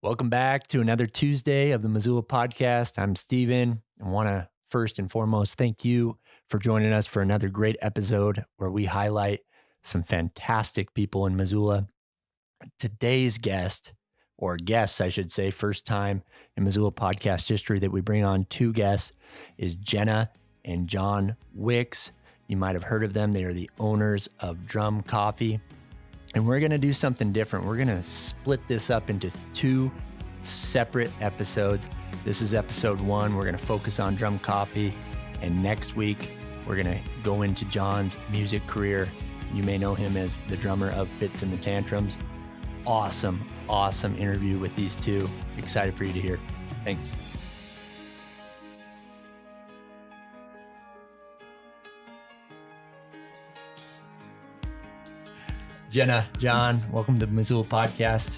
Welcome back to another Tuesday of the Missoula podcast. I'm Steven and want to first and foremost thank you for joining us for another great episode where we highlight some fantastic people in Missoula. Today's guest, or guests, I should say, first time in Missoula podcast history that we bring on two guests, is Jenna and John Wicks. You might have heard of them. They are the owners of Drum Coffee. And we're going to do something different. We're going to split this up into two separate episodes. This is episode 1. We're going to focus on Drum Coffee. And next week, we're going to go into John's music career. You may know him as the drummer of Fitz and the Tantrums. Awesome interview with these two. Excited for you to hear. Thanks. Jenna, John, welcome to the Missoula podcast.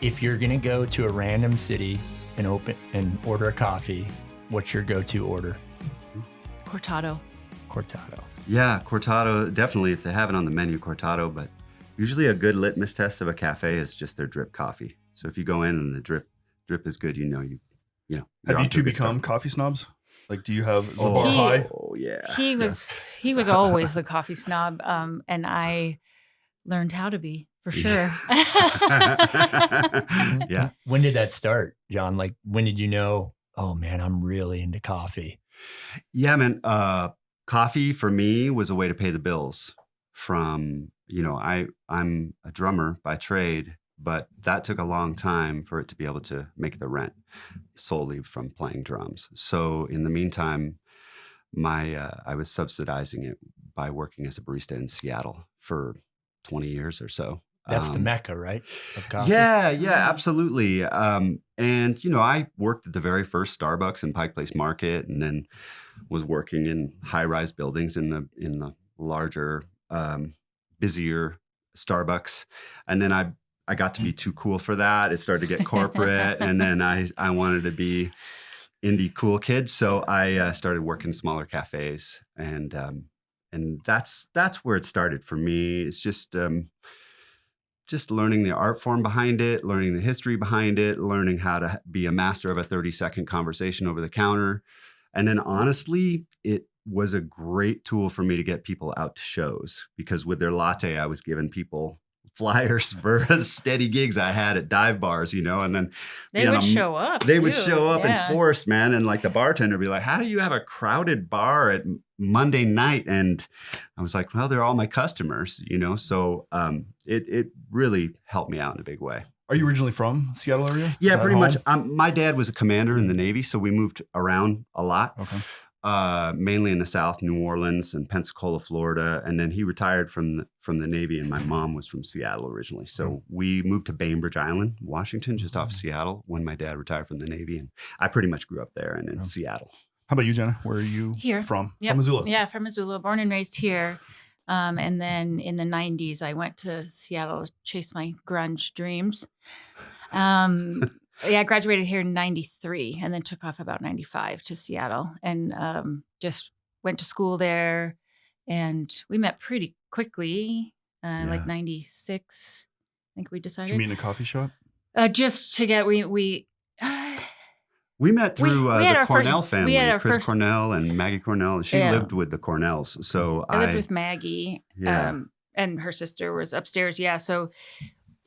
If you're going to go to a random city and order a coffee, what's your go-to order? Cortado. Yeah, cortado, definitely if they have it on the menu, cortado, but usually a good litmus test of a cafe is just their drip coffee. So if you go in and the drip is good, you know. Have you two become coffee snobs? Like, do you have the bar high? Oh yeah. He was always the coffee snob, and I learned how to be, for sure. Yeah. When did that start, John? Like, when did you know, oh man, I'm really into coffee? Yeah, man. Coffee for me was a way to pay the bills from, I'm a drummer by trade, but that took a long time for it to be able to make the rent solely from playing drums. So in the meantime, I was subsidizing it by working as a barista in Seattle for 20 years or so. That's the mecca, right? Of coffee. Yeah, absolutely. And I worked at the very first Starbucks in Pike Place Market, and then was working in high-rise buildings in the larger, busier Starbucks. And then I got to be too cool for that. It started to get corporate, and then I wanted to be indie cool kid, so I started working in smaller cafes, and that's where it started for me. It's just learning the art form behind it, learning the history behind it, learning how to be a master of a 30-second conversation over the counter. And then honestly, it was a great tool for me to get people out to shows, because with their latte, I was giving people flyers for steady gigs I had at dive bars, and then They would show up in force, man. And like the bartender would be like, how do you have a crowded bar at Monday night? And I was like, well, they're all my customers, so it really helped me out in a big way. Are you originally from Seattle area? Yeah, pretty much. My dad was a commander in the Navy, so we moved around a lot. Okay. Mainly in the South, New Orleans and Pensacola, Florida. And then he retired from the Navy, and my mom was from Seattle originally. So we moved to Bainbridge Island, Washington, just off Seattle, when my dad retired from the Navy. And I pretty much grew up there and in Seattle. How about you, Jenna? Where are you from? Yep. From Missoula? Yeah, from Missoula, born and raised here. And then in the 90s, I went to Seattle to chase my grunge dreams. I graduated here in 93 and then took off about 95 to Seattle, and just went to school there. And we met pretty quickly, like 96, I think we decided. Did you meet in a coffee shop? Just to get, we met through the Cornell family, Chris Cornell and Maggie Cornell. She lived with the Cornells. So I lived with Maggie, and her sister was upstairs. Yeah. So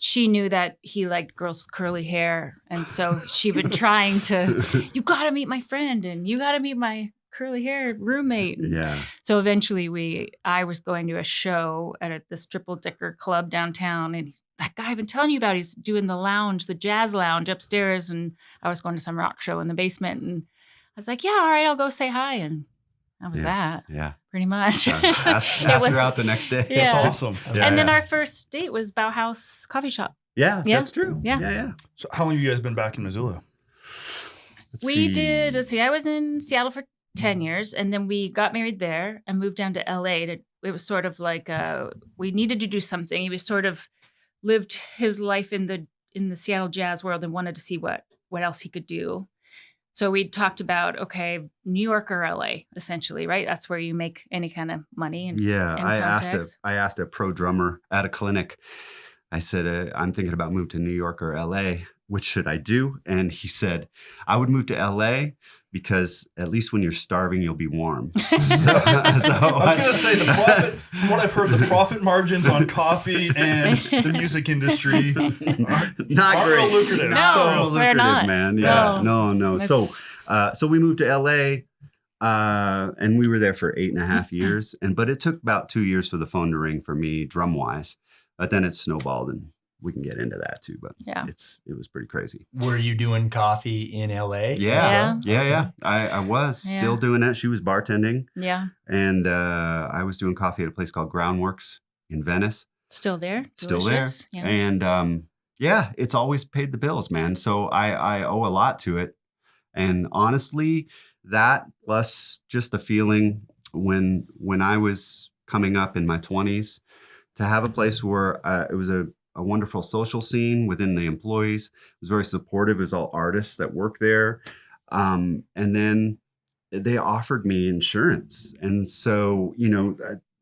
she knew that he liked girls with curly hair. And so she'd been trying to, you got to meet my friend, and you got to meet my curly hair roommate. And so eventually I was going to a show at this triple decker club downtown, and that guy I've been telling you about, he's doing the lounge, the jazz lounge upstairs. And I was going to some rock show in the basement, and I was like, yeah, all right, I'll go say hi. And that was that. Yeah. Pretty much. Ask her out the next day. Yeah. That's awesome. And then our first date was Bauhaus Coffee Shop. Yeah, that's true. Yeah. So how long have you guys been back in Missoula? Let's see, I was in Seattle for 10 years, and then we got married there and moved down to LA. It was sort of like we needed to do something. He was sort of lived his life in the Seattle jazz world and wanted to see what else he could do. So we talked about, okay, New York or LA, essentially, right? That's where you make any kind of money. I asked a pro drummer at a clinic. I said, I'm thinking about moving to New York or LA. which should I do? And he said, I would move to LA because at least when you're starving, you'll be warm. So I was going to say from what I've heard, the profit margins on coffee and the music industry aren't real lucrative. No, so we're lucrative, not. man. Yeah, no. That's- So we moved to LA. And we were there for 8.5 years. But it took about 2 years for the phone to ring for me, drum wise. But then it snowballed, and we can get into that too. But it was pretty crazy. Were you doing coffee in LA? Yeah. I was still doing that. She was bartending. Yeah. And I was doing coffee at a place called Groundworks in Venice. Still there. Still Delicious. there. Yeah. And it's always paid the bills, man. So I owe a lot to it. And honestly, that plus just the feeling when I was coming up in my 20s to have a place where it was a wonderful social scene within the employees. It was very supportive. It was all artists that work there. And then they offered me insurance. And so,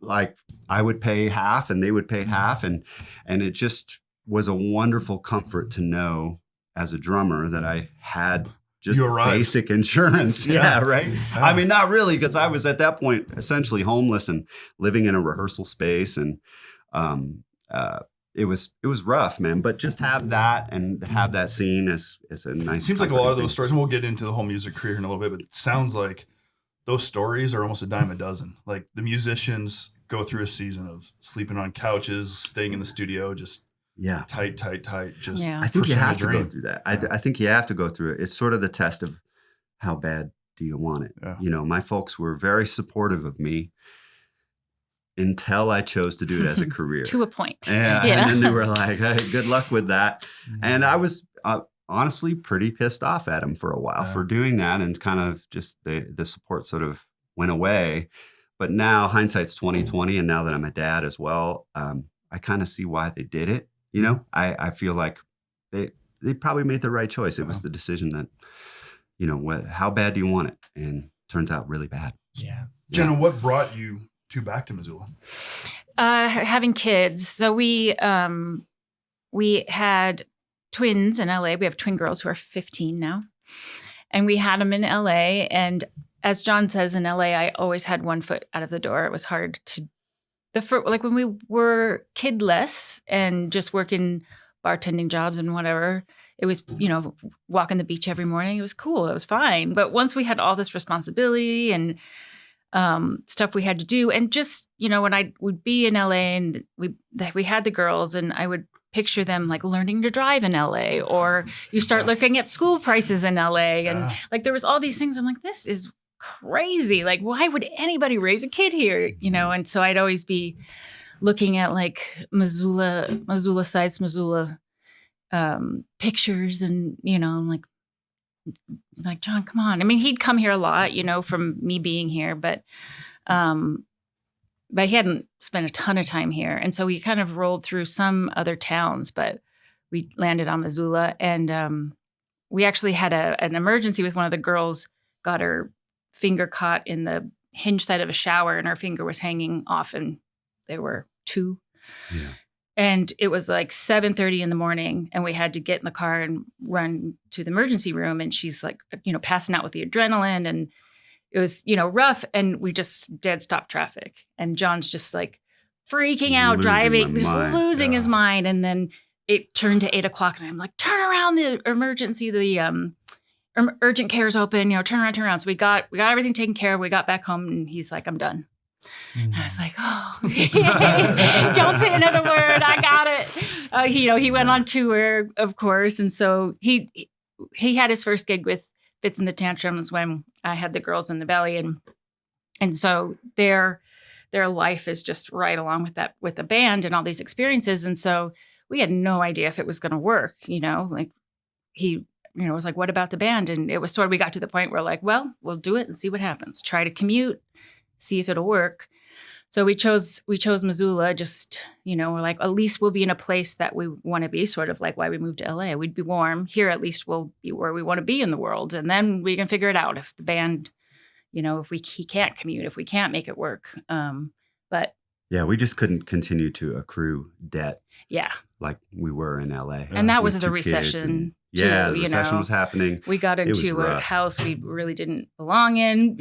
like I would pay half and they would pay half. And it just was a wonderful comfort to know as a drummer that I had just basic insurance. Yeah, right. Yeah. I mean, not really, because I was at that point essentially homeless and living in a rehearsal space, and it was rough, man. But just have that and have that scene is a nice. It seems like a lot of those stories, and we'll get into the whole music career in a little bit, but it sounds like those stories are almost a dime a dozen. Like the musicians go through a season of sleeping on couches, staying in the studio, just tight. Just I think you have to go through that. I think you have to go through it. It's sort of the test of how bad do you want it. Yeah. My folks were very supportive of me until I chose to do it as a career. To a point. Yeah. And then they were like, hey, good luck with that. And I was honestly pretty pissed off at them for a while for doing that, and kind of just the support sort of went away. But now hindsight's 2020, and now that I'm a dad as well, I kind of see why they did it. I feel like they probably made the right choice. It was the decision that, how bad do you want it? And turns out really bad. Yeah. Jenna, what brought you back to Missoula? Having kids. So we had twins in LA. We have twin girls who are 15 now. And we had them in LA. And as John says, in LA, I always had one foot out of the door. It was hard to like when we were kidless and just working bartending jobs and whatever, it was, walking the beach every morning. It was cool. It was fine. But once we had all this responsibility and stuff we had to do, and just, when I would be in LA and we had the girls, and I would picture them like learning to drive in LA, or you start looking at school prices in LA. And like, there was all these things. I'm like, this is crazy. Like, why would anybody raise a kid here? And so I'd always be looking at like Missoula sites, Missoula pictures, and I'm like, John, come on. I mean, he'd come here a lot, from me being here, but he hadn't spent a ton of time here. And so we kind of rolled through some other towns, but we landed on Missoula, and we actually had an emergency with one of the girls. Got her finger caught in the hinge side of a shower, and her finger was hanging off, and there were two. Yeah. And it was like 7:30 in the morning, and we had to get in the car and run to the emergency room. And she's like, passing out with the adrenaline, and it was, rough. And we just dead stopped traffic. And John's just like freaking out, driving, just losing his mind. And then it turned to 8 o'clock, and I'm like, turn around, the emergency, the urgent care is open, turn around. So we got everything taken care of. We got back home, and he's like, I'm done. And I was like, oh, don't say another word. I got it. He went on tour, of course. And so he had his first gig with Fitz and the Tantrums when I had the girls in the belly. And so their life is just right along with that, with the band and all these experiences. And so we had no idea if it was going to work, like he, was like, what about the band? And it was sort of, we got to the point where like, well, we'll do it and see what happens. Try to commute, see if it'll work. So we chose Missoula, just, we're like, at least we'll be in a place that we want to be, sort of like why we moved to LA. We'd be warm. Here, at least we'll be where we want to be in the world. And then we can figure it out if the band, if he can't commute, if we can't make it work. But yeah, we just couldn't continue to accrue debt. Yeah. like we were in LA. And that was with the 2 kids recession. the recession was happening. We got was into a rough. house we really didn't belong in,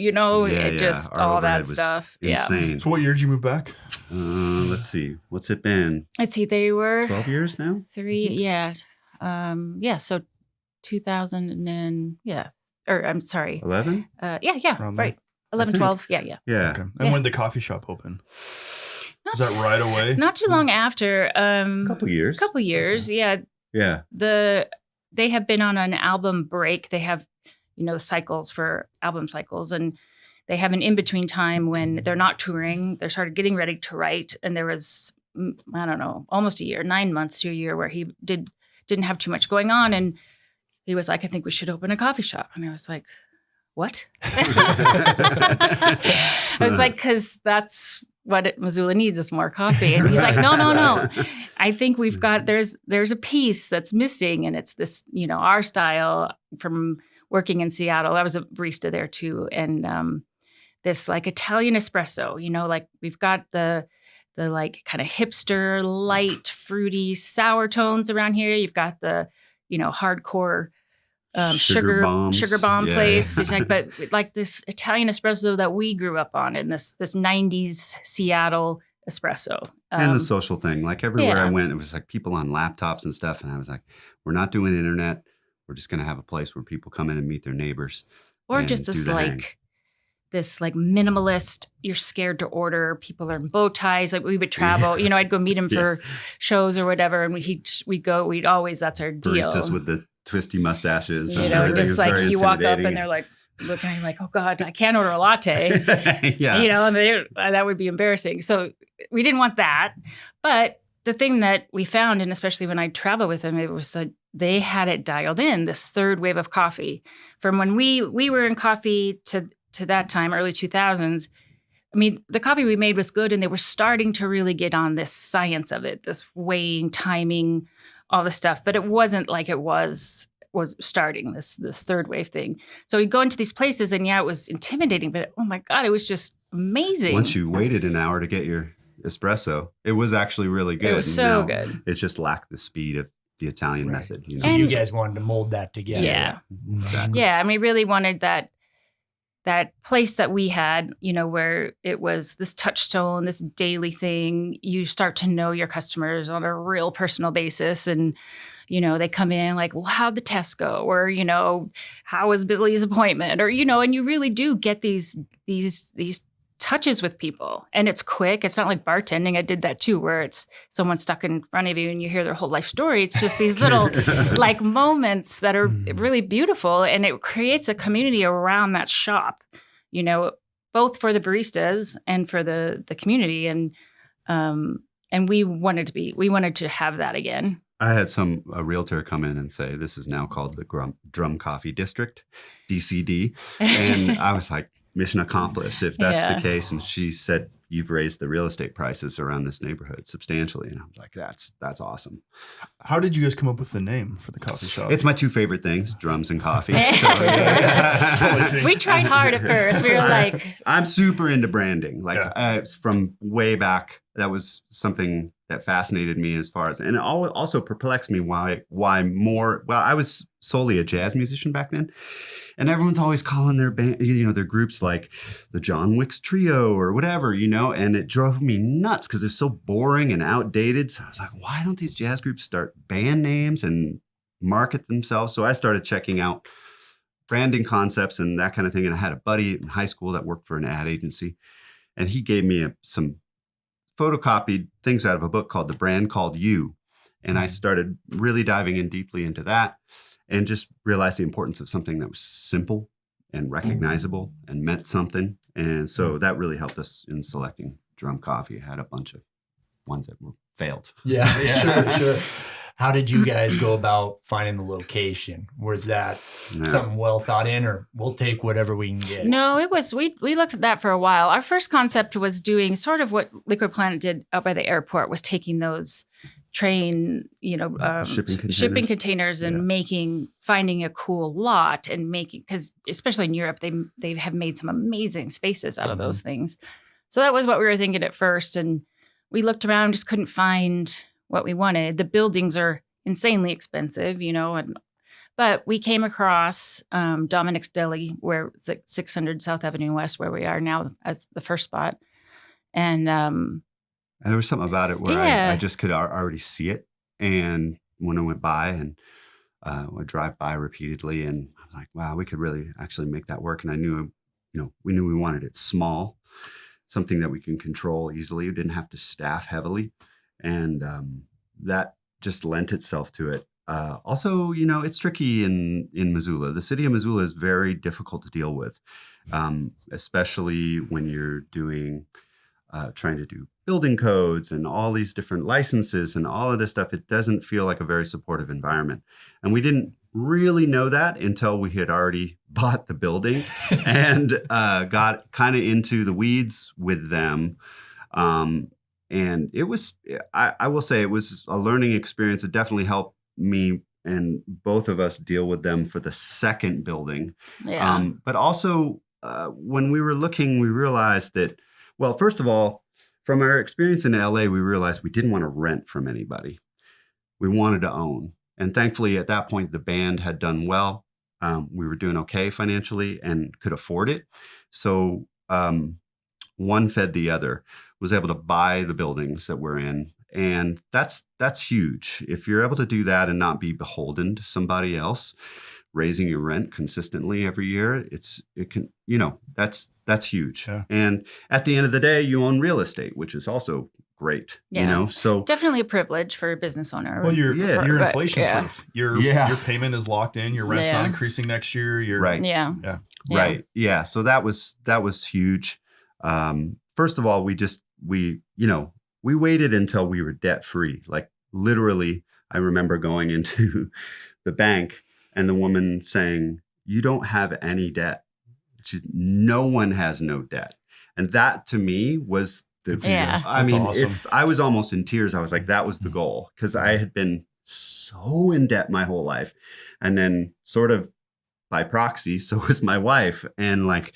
just Our all overhead that was stuff. Insane. So what year did you move back? Let's see. What's it been? Let's see, they were 12 years now? 3, yeah. So 2000 and, or I'm sorry. 11? Around Right. there. 11, think. 12, yeah. Yeah. Okay. And Yeah. when did the coffee shop open? Not Was that right away? Not too long after. A couple years. Couple years, yeah. Yeah. They have been on an album break. They have, the cycles for album cycles, and they have an in-between time when they're not touring. They started getting ready to write, and there was, I don't know, almost a year, 9 months to a year where he didn't have too much going on, and he was like, I think we should open a coffee shop. And I was like, what? I was like, because that's what Missoula needs is more coffee. And he's like, no. I think we've got, there's a piece that's missing, and it's this, our style from working in Seattle. I was a barista there too. And this like Italian espresso, like we've got the like kind of hipster, light, fruity, sour tones around here. You've got the, hardcore sugar bomb place. It's like, but like this Italian espresso that we grew up on, and this 90s Seattle espresso. And the social thing. Like everywhere I went, it was like people on laptops and stuff. And I was like, we're not doing internet. We're just going to have a place where people come in and meet their neighbors. Or just this like minimalist, you're scared to order. People are in bow ties. Like we would travel, I'd go meet him for shows or whatever. And we'd always, that's our deal. Baristas with the twisty mustaches. Just like you walk up and they're like, looking at me like, oh God, I can't order a latte. And that would be embarrassing. So we didn't want that. But the thing that we found, and especially when I travel with them, it was they had it dialed in, this third wave of coffee. From when we were in coffee to that time, early 2000s, I mean, the coffee we made was good, and they were starting to really get on this science of it, this weighing, timing, all the stuff. But it wasn't like it was starting this third wave thing. So we'd go into these places, and it was intimidating, but oh my God, it was just amazing. Once you waited an hour to get your espresso, it was actually really good. It was so good. It just lacked the speed of the Italian method. So you guys wanted to mold that together. Yeah. Exactly. Yeah. And we really wanted that place that we had, where it was this touchstone, this daily thing. You start to know your customers on a real personal basis. And, they come in like, well, how'd the test go? Or, how was Billy's appointment? Or, and you really do get these touches with people, and it's quick. It's not like bartending. I did that too, where it's someone stuck in front of you and you hear their whole life story. It's just these little like moments that are really beautiful, and it creates a community around that shop, both for the baristas and for the community. And we wanted to have that again. I had a realtor come in and say, this is now called the Drum Coffee District, DCD. And I was like, mission accomplished, if that's the case. And she said, you've raised the real estate prices around this neighborhood substantially. And I was like, that's awesome. How did you guys come up with the name for the coffee shop? It's my 2 favorite things, drums and coffee. We tried hard at first. We were like... I'm super into branding. From way back, that was something that fascinated me as far as, and it also perplexed me why more, well, I was solely a jazz musician back then. And everyone's always calling their band, their groups like the John Wicks Trio or whatever, and it drove me nuts because they're so boring and outdated. So I was like, why don't these jazz groups start band names and market themselves? So I started checking out branding concepts and that kind of thing. And I had a buddy in high school that worked for an ad agency, and he gave me some photocopied things out of a book called The Brand Called You. And I started really diving in deeply into that. And just realized the importance of something that was simple and recognizable and meant something. And so that really helped us in selecting Drum Coffee. I had a bunch of ones that failed. Yeah. Sure. How did you guys go about finding the location? Was that something well thought in, or we'll take whatever we can get? No, it was, we looked at that for a while. Our first concept was doing sort of what Liquid Planet did out by the airport, was taking those train, shipping containers and finding a cool lot and because especially in Europe, they have made some amazing spaces out of those things. So that was what we were thinking at first. And we looked around, just couldn't find what we wanted. The buildings are insanely expensive, but we came across Dominic's Deli, where the 600 South Avenue West, where we are now as the first spot. And there was something about it where I just could already see it. And when I went by and would drive by repeatedly, and I was like, wow, we could really actually make that work. And I knew, we knew we wanted it small, something that we can control easily. We didn't have to staff heavily. And that just lent itself to it. Also, it's tricky in Missoula. The city of Missoula is very difficult to deal with, especially when you're trying to do building codes and all these different licenses and all of this stuff. It doesn't feel like a very supportive environment. And we didn't really know that until we had already bought the building and got kind of into the weeds with them. And it was, I will say, it was a learning experience. It definitely helped me and both of us deal with them for the second building. Yeah. But also, when we were looking, we realized that, well, first of all, from our experience in LA, we realized we didn't want to rent from anybody. We wanted to own. And thankfully, at that point, the band had done well. We were doing okay financially and could afford it. So one fed the other, was able to buy the buildings that we're in. And that's huge. If you're able to do that and not be beholden to somebody else, raising your rent consistently every year, that's huge. Yeah. And at the end of the day, you own real estate, which is also great. Yeah. So definitdefinitely a privilege for a business owner. Well, you're inflation yeah. proof. Your payment is locked in. Your rent's not increasing next year. Right. Yeah. Right. Yeah. So that was huge. First of all, we waited until we were debt free. Like literally, I remember going into the bank and the woman saying, "You don't have any debt." No one has no debt. And that to me was I mean, awesome. If I was almost in tears, I was like, that was the goal, because I had been so in debt my whole life. And then sort of by proxy, so was my wife. And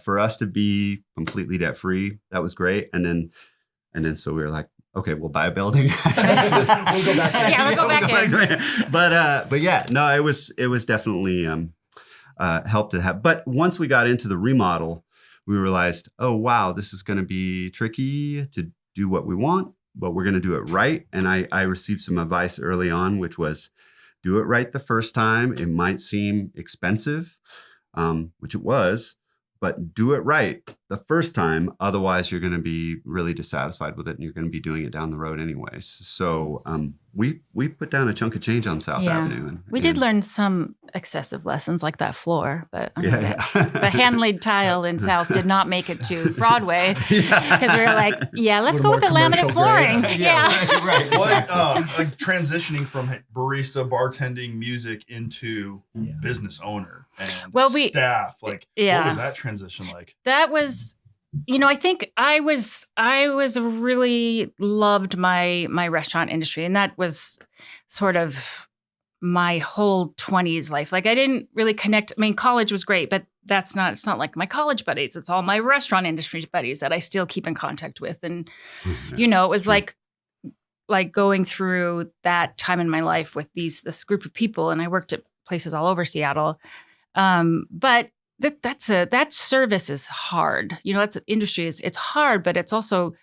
for us to be completely debt free, that was great. And then so we were like, okay, we'll buy a building. We'll go back in. Yeah, we'll go back in. But yeah, no, it was definitely helped to have. But once we got into the remodel, we realized, oh, wow, this is going to be tricky to do what we want, but we're going to do it right. And I received some advice early on, which was do it right the first time. It might seem expensive, which it was, but do it right the first time. Otherwise, you're going to be really dissatisfied with it, and you're going to be doing it down the road anyways. So we put down a chunk of change on South Avenue. We did learn some excessive lessons, like that floor, but the hand-laid tile in South did not make it to Broadway because we were like, let's go with the laminate flooring. Right. Like transitioning from barista, bartending, music into business owner and staff. What was that transition like? That was, I think I really loved my restaurant industry, and that was sort of my whole 20s life. Like I didn't really connect. I mean, college was great, but it's not like my college buddies. It's all my restaurant industry buddies that I still keep in contact with. And, it was like going through that time in my life with this group of people. And I worked at places all over Seattle. But that service is hard. That's industry it's hard, but it's also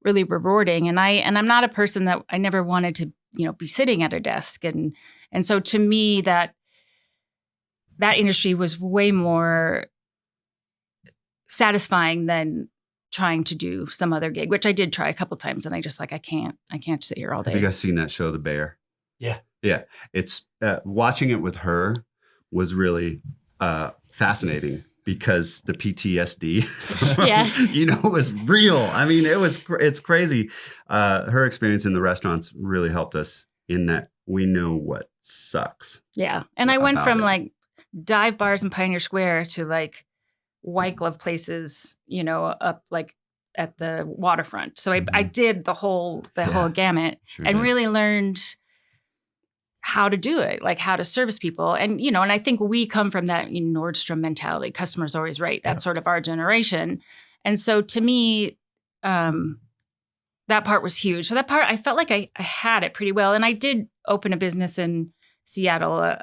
really rewarding. And I'm not a person that I never wanted to, be sitting at a desk. And so to me that industry was way more satisfying than trying to do some other gig, which I did try a couple times. And I just I can't sit here all day. Have you guys seen that show, The Bear? Yeah. Yeah. It's watching it with her was really fascinating because the PTSD, was real. I mean, it's crazy. Her experience in the restaurants really helped us in that we know what sucks. Yeah. And I went from dive bars in Pioneer Square to white glove places, up at the waterfront. So I did the whole gamut and really learned how to do it, how to service people. And, and I think we come from that Nordstrom mentality. Customer's always right. That's sort of our generation. And so to me, that part was huge. So that part, I felt like I had it pretty well. And I did open a business in Seattle,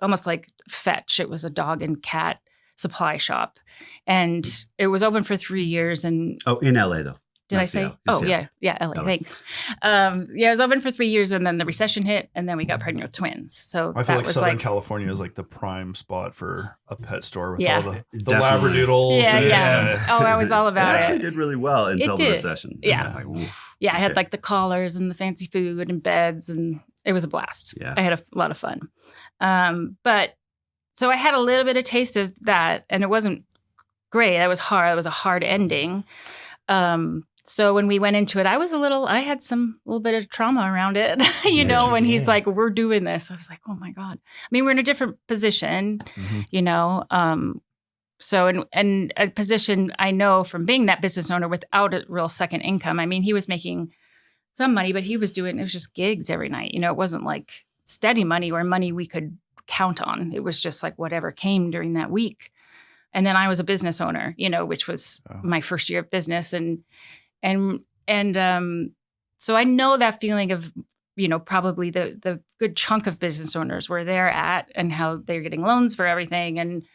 almost like Fetch. It was a dog and cat supply shop. And it was open for 3 years. And in LA though. did I say? Seattle. Oh, Seattle. yeah, LA. Thanks. It was open for 3 years, and then the recession hit, and then we got pregnant with twins. So I feel that like was Southern California is like the prime spot for a pet store with all the Definitely. Labradoodles. Yeah. Oh, I was all It about actually it. did really well until the did. recession. Yeah. I was like, oof. Yeah, I had Okay. like the collars and the fancy food and beds, and it was a blast. Yeah. I had a lot of fun. But so I had a little bit of taste of that, and it wasn't great. That was hard. It was a hard ending. So when we went into it, I had a little bit of trauma around it, when he's like, we're doing this. I was like, oh my God. I mean, we're in a different position, so, and a position I know from being that business owner without a real second income. I mean, he was making some money, but it was just gigs every night. It wasn't like steady money or money we could count on. It was just like whatever came during that week. And then I was a business owner, which was my first year of business. So I know that feeling of, probably the good chunk of business owners where they're at and how they're getting loans for everything and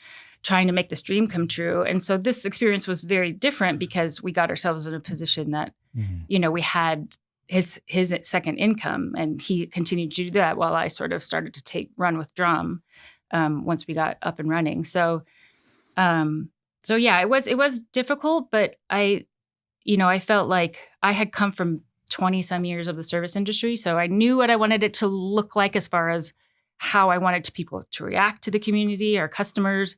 trying to make this dream come true. And so this experience was very different because we got ourselves in a position that, we had his second income, and he continued to do that while I sort of started to run with drum once we got up and running. So yeah, it was difficult, but I felt like I had come from 20 some years of the service industry. So I knew what I wanted it to look like as far as how I wanted people to react to the community, our customers,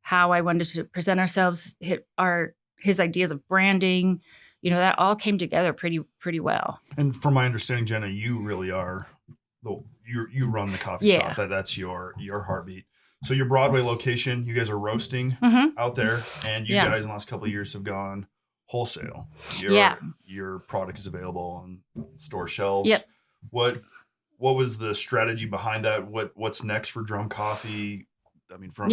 how I wanted to present ourselves, his ideas of branding, that all came together pretty well. And from my understanding, Jenna, you really are you run the coffee shop. That's your heartbeat. So your Broadway location, you guys are roasting out there, and you guys in the last couple of years have gone wholesale. Your product is available on store shelves. Yep. What was the strategy behind that? What's next for Drum Coffee? I mean, from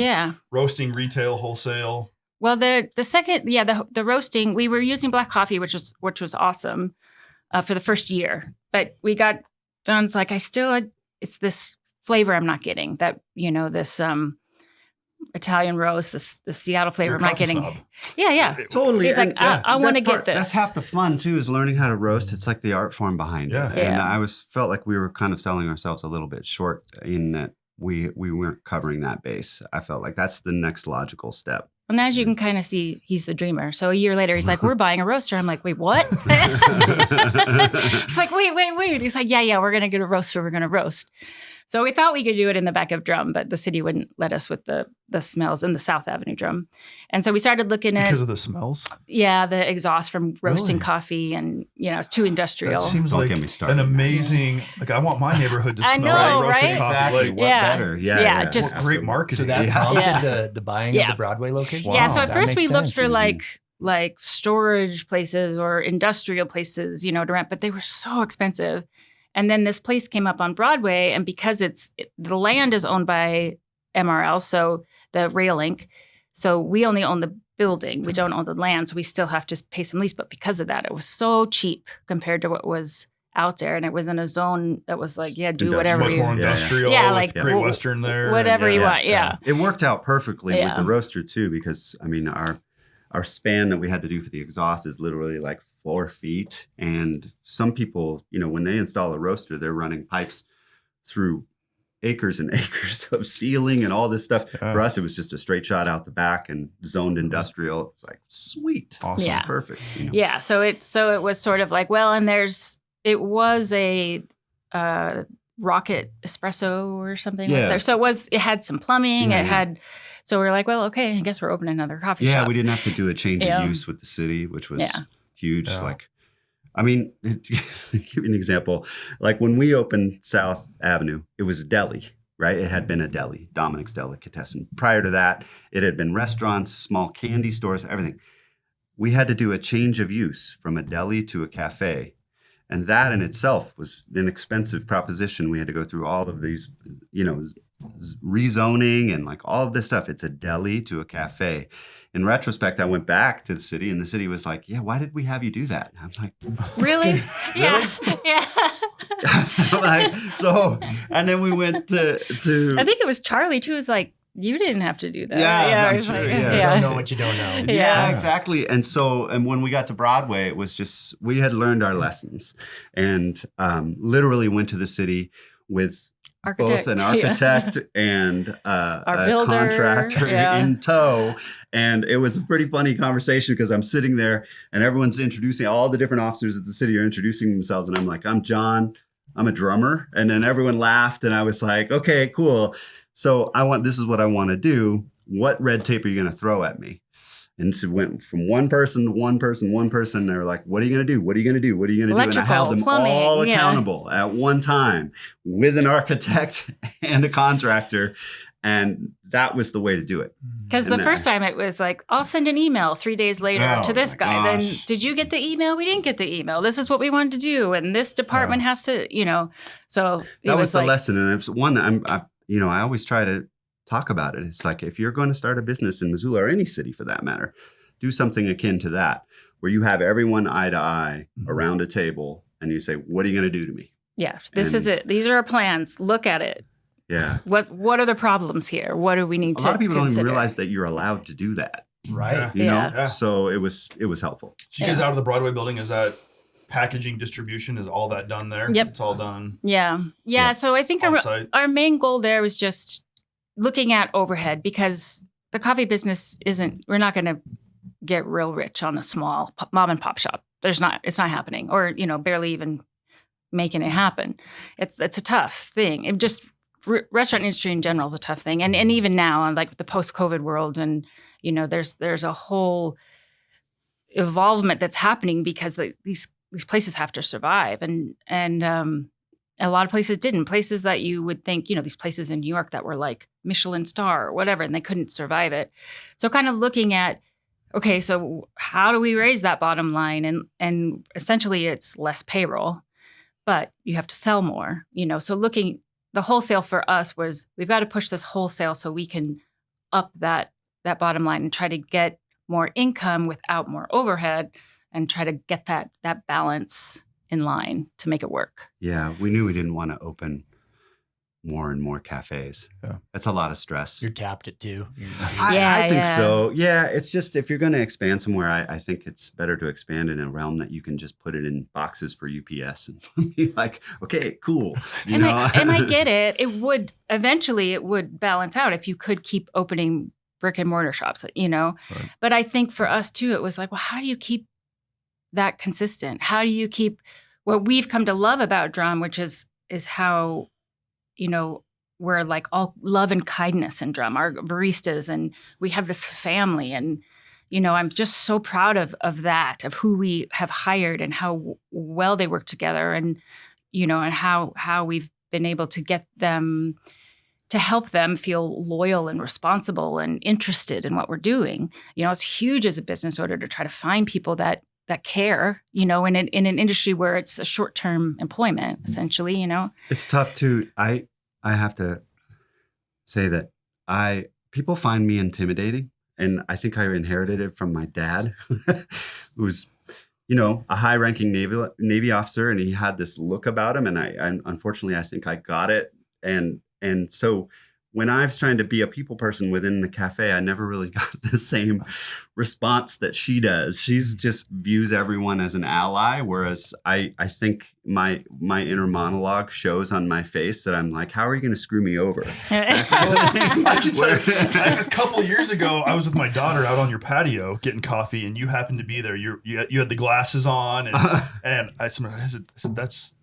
roasting, retail, wholesale. Well, the second, the roasting, we were using black coffee, which was awesome for the first year. But we got John's like, it's this flavor I'm not getting. That this Italian roast, the Seattle flavor I'm not getting. Snob. Yeah. Totally. He's like, I want to get this. That's half the fun too, is learning how to roast. It's like the art form behind it. And I felt like we were kind of selling ourselves a little bit short in that we weren't covering that base. I felt like that's the next logical step. And as you can kind of see, he's the dreamer. So a year later, he's like, we're buying a roaster. I'm like, wait, what? It's like, wait. He's like, yeah, we're going to get a roaster. We're going to roast. So we thought we could do it in the back of Drum, but the city wouldn't let us with the smells in the South Avenue Drum. And so we started looking at... Because of the smells? Yeah, the exhaust from roasting coffee, and, it's too industrial. That seems Don't like get me started. an amazing... Like, I want my neighborhood to I smell know, like roasted right? coffee. Exactly. Like, What better? Yeah. just great marketing. So that prompted the buying of the Broadway location? Yeah, so at that first we makes looked sense. for like storage places or industrial places, to rent, but they were so expensive. And then this place came up on Broadway, and because the land is owned by MRL, so the Rail Link, so we only own the building. We don't own the land, so we still have to pay some lease. But because of that, it was so cheap compared to what was out there, and it was in a zone that was like, do whatever much you more industrial. Yeah, like like Great Western there. whatever you want. Yeah. It worked out perfectly with the roaster too, because I mean our span that we had to do for the exhaust is literally like 4 feet. And some people, when they install a roaster, they're running pipes through acres and acres of ceiling and all this stuff. Yeah. For us, it was just a straight shot out the back and zoned industrial. It was like, sweet. Awesome. Yeah. It's perfect. Yeah. So it was sort of like, well, and it was a rocket espresso or something was there. So it had some plumbing. It had, so we were like, well, okay, I guess we're opening another coffee shop. Yeah, we didn't have to do a change of use with the city, which was huge. Yeah. Like, I mean, to give you an example, like when we opened South Avenue, it was a deli, right? It had been a deli, Dominic's Delicatessen. Prior to that, it had been restaurants, small candy stores, everything. We had to do a change of use from a deli to a cafe. And that in itself was an expensive proposition. We had to go through all of these, rezoning and like all of this stuff. It's a deli to a cafe. In retrospect, I went back to the city and the city was like, yeah, why did we have you do that? And I was like, Really? Yeah. Yeah. like, so, and then we went to I think it was Charlie too. Was like, you didn't have to do that. Yeah, I I'm was sure, like, yeah. You don't know what you don't know. Yeah, exactly. And so, and when we got to Broadway, it was just, we had learned our lessons and literally went to the city with both an architect and a builder, contractor in tow. And it was a pretty funny conversation because I'm sitting there and everyone's introducing, all the different officers at the city are introducing themselves. And I'm like, I'm John, I'm a drummer. And then everyone laughed and I was like, okay, cool. So this is what I want to do. What red tape are you going to throw at me? And so it went from one person to one person. They were like, what are you going to do? What are you going to do? What are you going to do? And I held them all accountable at one time with an architect and a contractor. And that was the way to do it. Because the first time it was like, I'll send an email 3 days later to this guy. Gosh. Then, did you get the email? We didn't get the email. This is what we wanted to do. And this department has to, so that was the lesson. And it's one that I always try to talk about it. It's like, if you're going to start a business in Missoula or any city for that matter, do something akin to that, where you have everyone eye to eye around a table and you say, what are you going to do to me? Yeah, this is it. These are our plans. Look at it. Yeah. What are the problems here? What do we need to A lot of people consider? don't even realize that you're allowed to do that. Right. You know? Yeah. So it was helpful. So you guys out of the Broadway building, is that packaging distribution? Is all that done there? Yep. It's all done. Yeah. So I think On-site? our main goal there was just looking at overhead, because the coffee business we're not going to get real rich on a small mom and pop shop. It's not happening, or, barely even making it happen. It's a tough thing. It just, restaurant industry in general is a tough thing. And even now, like the post-COVID world, and, there's a whole evolvement that's happening because these places have to survive. And a lot of places didn't. Places that you would think, these places in New York that were like Michelin star or whatever, and they couldn't survive it. So kind of looking at, okay, so how do we raise that bottom line? And essentially it's less payroll, but you have to sell more, So the wholesale for us was, we've got to push this wholesale so we can up that bottom line and try to get more income without more overhead, and try to get that balance in line to make it work. Yeah, we knew we didn't want to open more and more cafes. Yeah. That's a lot of stress. You're tapped it too. I think so. Yeah, it's just, if you're going to expand somewhere, I think it's better to expand in a realm that you can just put it in boxes for UPS and be like, okay, cool. I get it. Eventually it would balance out if you could keep opening brick and mortar shops, Right. But I think for us too, it was like, well, how do you keep that consistent? How do you keep what we've come to love about Drum, which is how, we're like all love and kindness in Drum, our baristas, and we have this family, and, I'm just so proud of that, of who we have hired and how well they work together, and, and how we've been able to get them, to help them feel loyal and responsible and interested in what we're doing. It's huge as a business owner to try to find people that care, in an industry where it's a short-term employment, essentially, It's tough to, I have to say that people find me intimidating, and I think I inherited it from my dad, who's, a high-ranking Navy officer, and he had this look about him, and I unfortunately, I think I got it. And so when I was trying to be a people person within the cafe, I never really got the same response that she does. She's just views everyone as an ally, whereas I think my inner monologue shows on my face that I'm like, how are you going to screw me over? I can tell you, a couple years ago, I was with my daughter out on your patio getting coffee, and you happened to be there. You had the glasses on, and I said, that's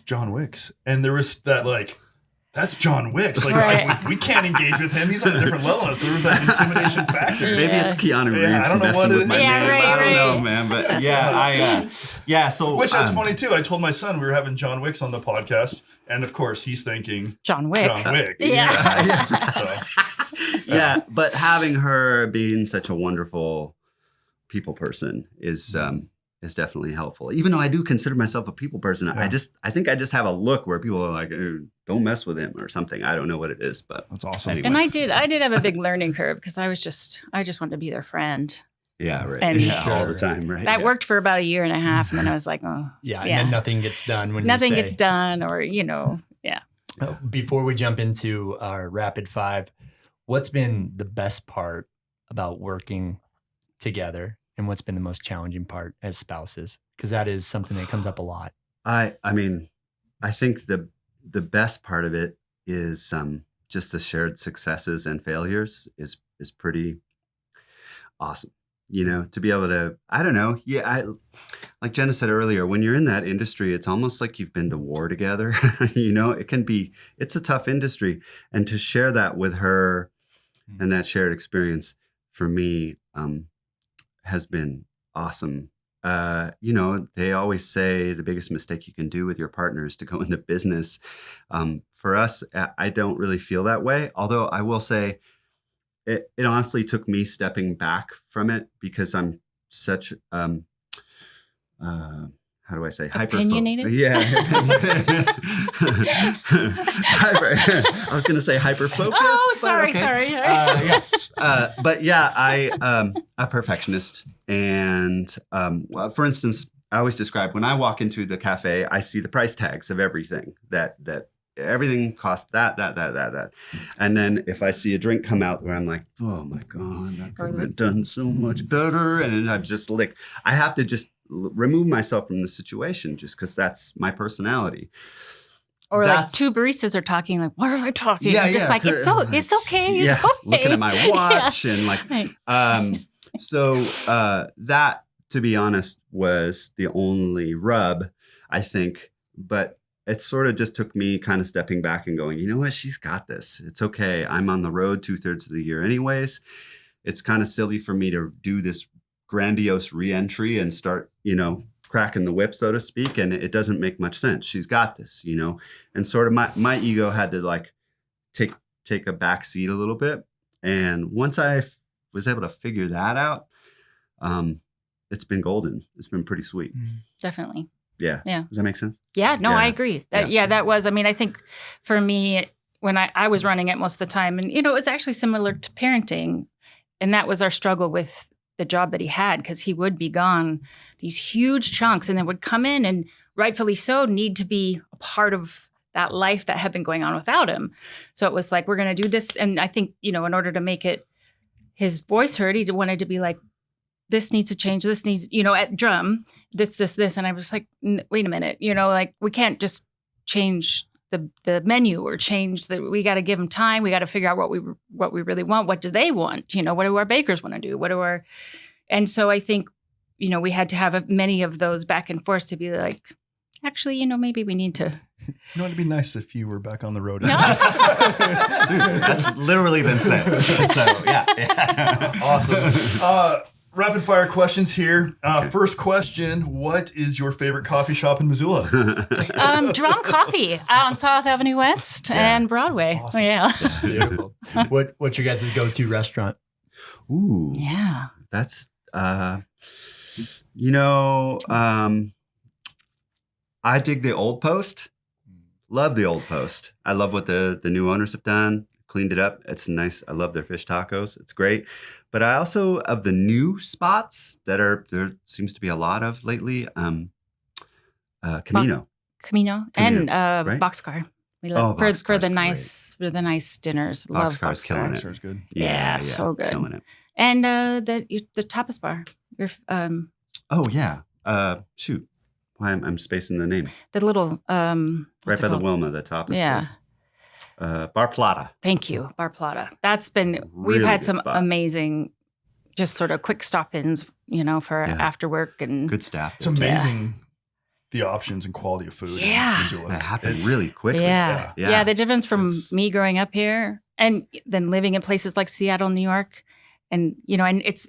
John Wicks. And there was that like, that's John Wicks. Like, right. we can't engage with him. He's on a different level. So there was that intimidation factor. Maybe it's Keanu Reeves messing with my name. I don't know, man. But so which is funny too. I told my son we were having John Wicks on the podcast, and of course he's thinking John Wick. Yeah. But having her being such a wonderful people person is is definitely helpful. Even though I do consider myself a people person, I think I just have a look where people are like, don't mess with him or something. I don't know what it is, but that's awesome. Anyways. And I did have a big learning curve because I just wanted to be their friend. Yeah, right. And all the time, right? That worked for about a year and a half, and then I was like, oh, yeah. And then nothing gets done when nothing you say. gets done, or Before we jump into our rapid five, what's been the best part about working together, and what's been the most challenging part as spouses? Because that is something that comes up a lot. I mean, I think the best part of it is just the shared successes and failures is pretty awesome. You know, to be able to, I don't know. Yeah. Like Jenna said earlier, when you're in that industry, it's almost like you've been to war together. You know, it's a tough industry. And to share that with her and that shared experience for me has been awesome. You know, they always say the biggest mistake you can do with your partner is to go into business. For us, I don't really feel that way. Although I will say, it honestly took me stepping back from it because I'm such, how do I say? Opinionated? Yeah. I was going to say hyper-focused. Oh, sorry. But yeah, I'm a perfectionist. And for instance, I always describe when I walk into the cafe, I see the price tags of everything that everything costs that. And then if I see a drink come out where I'm like, oh my God, that could have been done so much better. And then I have to just remove myself from the situation just because that's my personality. Or like two baristas are talking, like, what are they talking? Yeah, I'm just like, it's okay. It's okay. Looking at my watch and like, so that, to be honest, was the only rub, I think. But it sort of just took me kind of stepping back and going, you know what? She's got this. It's okay. I'm on the road 2/3 of the year anyways. It's kind of silly for me to do this grandiose reentry and start, you know, cracking the whip, so to speak. And it doesn't make much sense. She's got this, you know, and sort of my ego had to like take a back seat a little bit. And once I was able to figure that out, it's been golden. It's been pretty sweet. Definitely. Yeah. Does that make sense? Yeah. No, I agree. That was, I mean, I think for me, when I was running it most of the time, and, you know, it was actually similar to parenting. And that was our struggle with the job that he had, because he would be gone these huge chunks and then would come in and rightfully so need to be a part of that life that had been going on without him. So it was like, we're going to do this. And I think, you know, in order to make it his voice heard, he wanted to be like, this needs to change. This needs, you know, at drum, this. And I was like, wait a minute, you know, like we can't just change the menu or change we got to give them time. We got to figure out what we really want. What do they want? You know, what do our bakers want to do? And so I think, you know, we had to have many of those back and forth to be like, actually, you know, maybe we need to. You know, it'd be nice if you were back on the road. Dude, that's literally been said. So yeah. Awesome. Rapid fire questions here. First question: what is your favorite coffee shop in Missoula? Drum Coffee out on South Avenue West and Broadway. Awesome. Yeah. Beautiful. What's your guys' go-to restaurant? Ooh. Yeah. That's you know, I dig the Old Post. Love the Old Post. I love what the new owners have done. Cleaned it up. It's nice. I love their fish tacos. It's great. But I also, of the new spots there seems to be a lot of lately, Camino. Camino and right? Boxcar. We love for the nice dinners. Love Boxcar's killing it. Boxcar's good. Yeah, so good. Killing it. And the tapas bar. Oh yeah. Shoot. Why I'm spacing the name. The little right by the Wilma, the tapas place. Bar Plata. Thank you, Bar Plata. That's been Really we've had good some spot. amazing, just sort of quick stop-ins, you know, for after work and Good staff. It's amazing the options and quality of food. Yeah. In Missoula. That happened It's- really quickly. Yeah. The difference from It's- me growing up here and then living in places like Seattle, New York, and you know, and it's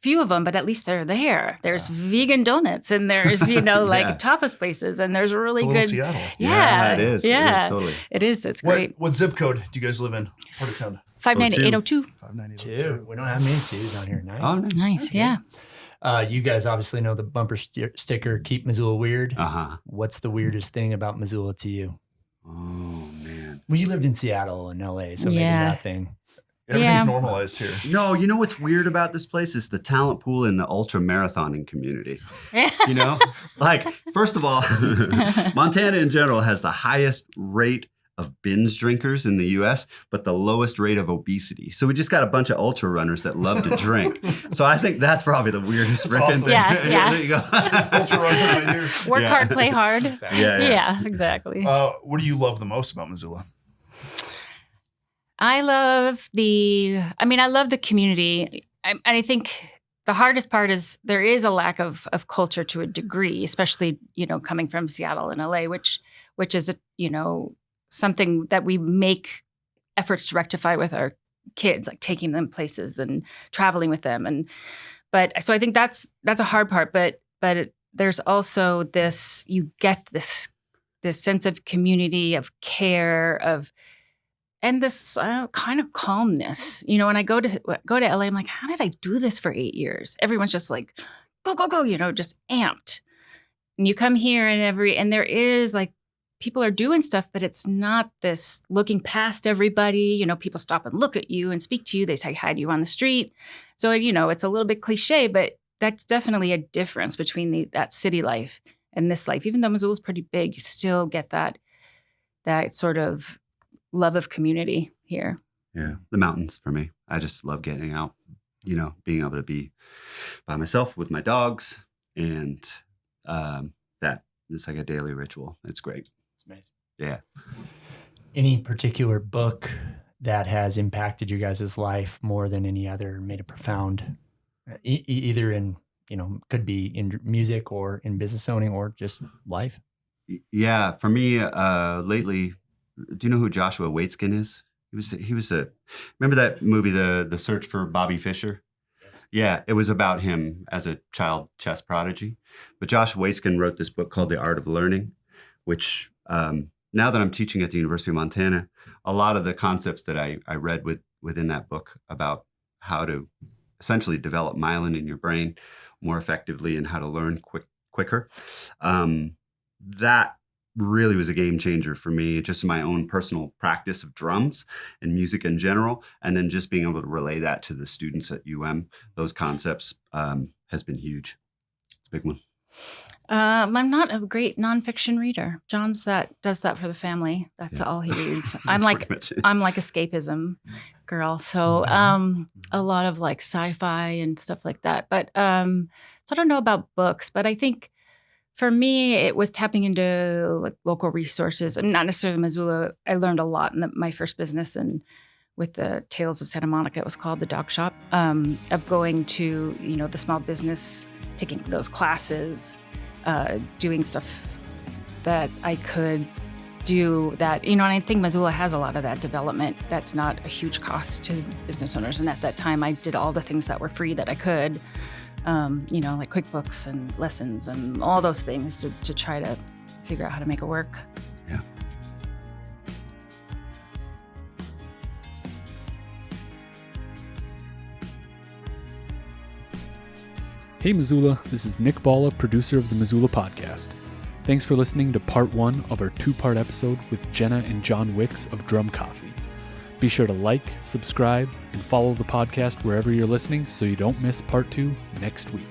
few of them, but at least they're there. There's vegan donuts and there's, you know, like tapas places and there's really It's a little good. Seattle. Yeah, it is. Yeah. It is totally. It is. It's great. What zip code do you guys live in? Part of town. 59802. 598. Two. We don't have many twos on here. Nice. Oh, nice. Nice. Yeah. You guys obviously know the bumper sticker, Keep Missoula Weird. Uh-huh. What's the weirdest thing about Missoula to you? Oh, man. Well, you lived in Seattle and LA, so maybe Yeah. nothing. Everything's normalized here. No, you know what's weird about this place is the talent pool in the ultra marathoning community. You know, like, first of all, Montana in general has the highest rate of binge drinkers in the US, but the lowest rate of obesity. So we just got a bunch of ultra runners that love to drink. So I think that's probably the weirdest That's freaking awesome. thing. Yeah. There you go. Ultra runner right here. Work Yeah. hard, play hard. Exactly. Yeah. Exactly. What do you love the most about Missoula? I love the community. I think the hardest part is there is a lack of culture to a degree, especially, coming from Seattle and LA, which is, something that we make efforts to rectify with our kids, like taking them places and traveling with them. So I think that's a hard part, but there's also this, you get this sense of community, of care, and this kind of calmness. When I go to LA, I'm like, how did I do this for 8 years? Everyone's just like, go, go, go, just amped. And you come here and there is like, people are doing stuff, but it's not this looking past everybody. People stop and look at you and speak to you. They say hi to you on the street. So, it's a little bit cliche, but that's definitely a difference between that city life and this life. Even though Missoula's pretty big, you still get that sort of love of community here. Yeah, the mountains for me. I just love getting out, being able to be by myself with my dogs, and that it's like a daily ritual. It's great. It's amazing. Yeah. Any particular book that has impacted you guys' life more than any other, made a profound, either in, could be in music or in business owning or just life? Yeah, for me, lately, do you know who Joshua Waitzkin is? He was remember that movie, The Search for Bobby Fischer? Yes. Yeah, it was about him as a child chess prodigy. But Josh Waitzkin wrote this book called The Art of Learning, which now that I'm teaching at the University of Montana, a lot of the concepts that I read within that book about how to essentially develop myelin in your brain more effectively and how to learn quicker, that really was a game changer for me, just my own personal practice of drums and music in general. And then just being able to relay that to the students at those concepts has been huge. It's a big one. I'm not a great nonfiction reader. John's does that for the family. That's all he reads. I'm like escapism girl. So a lot of like sci-fi and stuff like that. But so I don't know about books, but I think for me, it was tapping into like local resources. And not necessarily Missoula. I learned a lot in my first business, and with the Tales of Santa Monica, it was called the Dog Shop, of going to, the small business, taking those classes, doing stuff that I could do that, and I think Missoula has a lot of that development. That's not a huge cost to business owners. And at that time, I did all the things that were free that I could. Like QuickBooks and lessons and all those things to try to figure out how to make it work. Yeah. Hey Missoula, this is Nick Balla, producer of the Missoula podcast. Thanks for listening to part 1 of our 2-part episode with Jenna and John Wicks of Drum Coffee. Be sure to like, subscribe, and follow the podcast wherever you're listening so you don't miss part 2 next week.